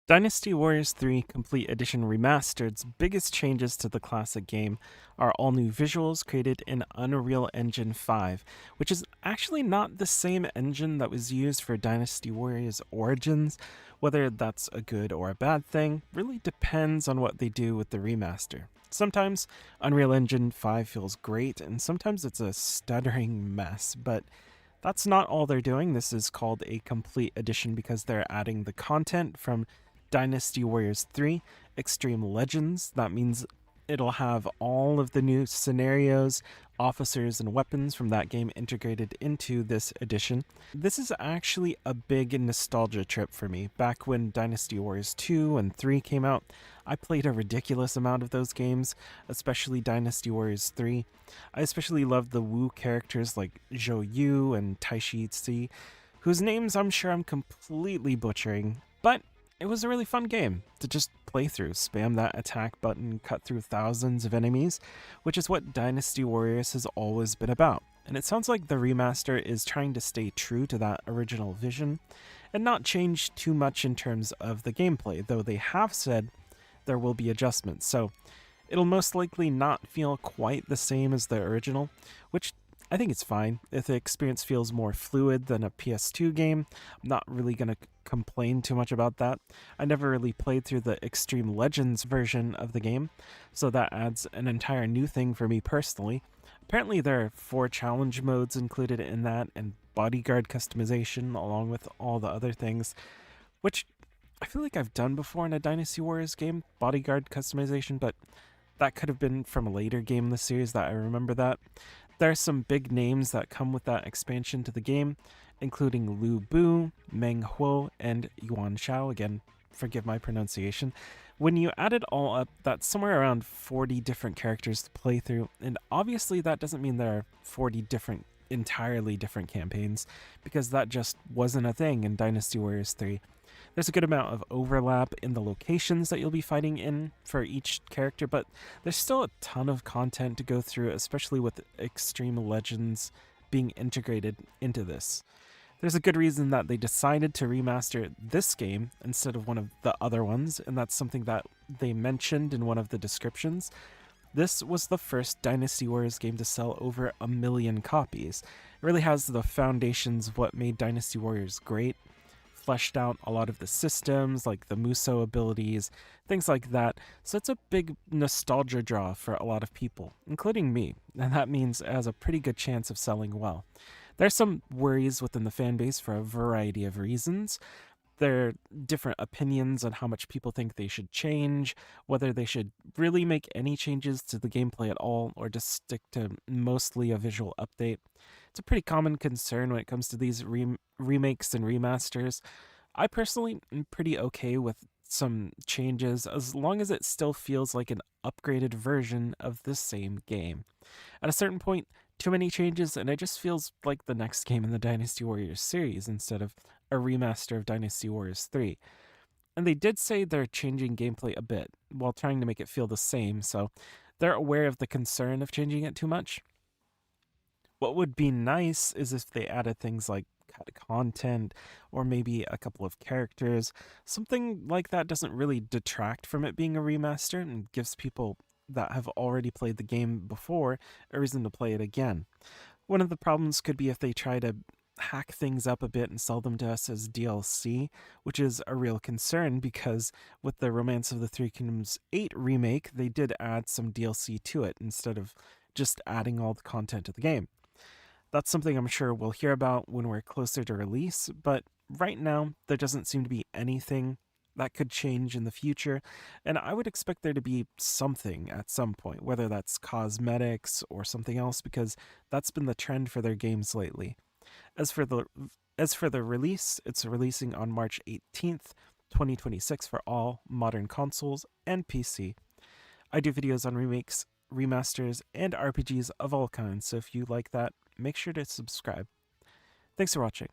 Dynasty Warriors 3 Complete Edition Remastered's biggest changes to the classic game are all new visuals created in Unreal Engine 5, which is actually not the same engine that was used for Dynasty Warriors Origins. Whether that's a good or a bad thing really depends on what they do with the remaster. Sometimes Unreal Engine 5 feels great, and sometimes it's a stuttering mess, but that's not all they're doing. This is called a complete edition because they're adding the content from Dynasty Warriors 3 Extreme Legends. That means it'll have all of the new scenarios, officers, and weapons from that game integrated into this edition. This is actually a big nostalgia trip for me. Back when Dynasty Warriors 2 and 3 came out, I played a ridiculous amount of those games, especially Dynasty Warriors 3. I especially loved the Wu characters like Zhou Yu and Taishi Tsi, whose names I'm sure I'm completely butchering, but it was a really fun game to just play through, spam that attack button, cut through thousands of enemies, which is what Dynasty Warriors has always been about. And it sounds like the remaster is trying to stay true to that original vision and not change too much in terms of the gameplay, though they have said there will be adjustments. So it'll most likely not feel quite the same as the original, which I think it's fine. If the experience feels more fluid than a PS2 game, I'm not really going to complain too much about that. I never really played through the Extreme Legends version of the game, so that adds an entire new thing for me personally. Apparently there are 4 challenge modes included in that, and bodyguard customization along with all the other things, which I feel like I've done before in a Dynasty Warriors game, bodyguard customization, but that could have been from a later game in the series that I remember that. There are some big names that come with that expansion to the game, including Lu Bu, Meng Huo, and Yuan Shao. Again, forgive my pronunciation. When you add it all up, that's somewhere around 40 different characters to play through, and obviously that doesn't mean there are 40 entirely different campaigns, because that just wasn't a thing in Dynasty Warriors 3. There's a good amount of overlap in the locations that you'll be fighting in for each character, but there's still a ton of content to go through, especially with Extreme Legends being integrated into this. There's a good reason that they decided to remaster this game instead of one of the other ones, and that's something that they mentioned in one of the descriptions. This was the first Dynasty Warriors game to sell over 1 million copies. It really has the foundations of what made Dynasty Warriors great, fleshed out a lot of the systems, like the Muso abilities, things like that. So it's a big nostalgia draw for a lot of people, including me, and that means it has a pretty good chance of selling well. There's some worries within the fan base for a variety of reasons. There are different opinions on how much people think they should change, whether they should really make any changes to the gameplay at all, or just stick to mostly a visual update. It's a pretty common concern when it comes to these remakes and remasters. I personally am pretty okay with some changes as long as it still feels like an upgraded version of the same game. At a certain point, too many changes, and it just feels like the next game in the Dynasty Warriors series instead of a remaster of Dynasty Warriors 3. And they did say they're changing gameplay a bit while trying to make it feel the same, so they're aware of the concern of changing it too much. What would be nice is if they added things like cut content or maybe a couple of characters. Something like that doesn't really detract from it being a remaster and gives people that have already played the game before a reason to play it again. One of the problems could be if they try to hack things up a bit and sell them to us as DLC, which is a real concern because with the Romance of the Three Kingdoms 8 remake, they did add some DLC to it instead of just adding all the content to the game. That's something I'm sure we'll hear about when we're closer to release, but right now, there doesn't seem to be anything that could change in the future, and I would expect there to be something at some point, whether that's cosmetics or something else, because that's been the trend for their games lately. As for the release, it's releasing on March 18th, 2026 for all modern consoles and PC. I do videos on remakes, remasters, and RPGs of all kinds, so if you like that, make sure to subscribe. Thanks for watching.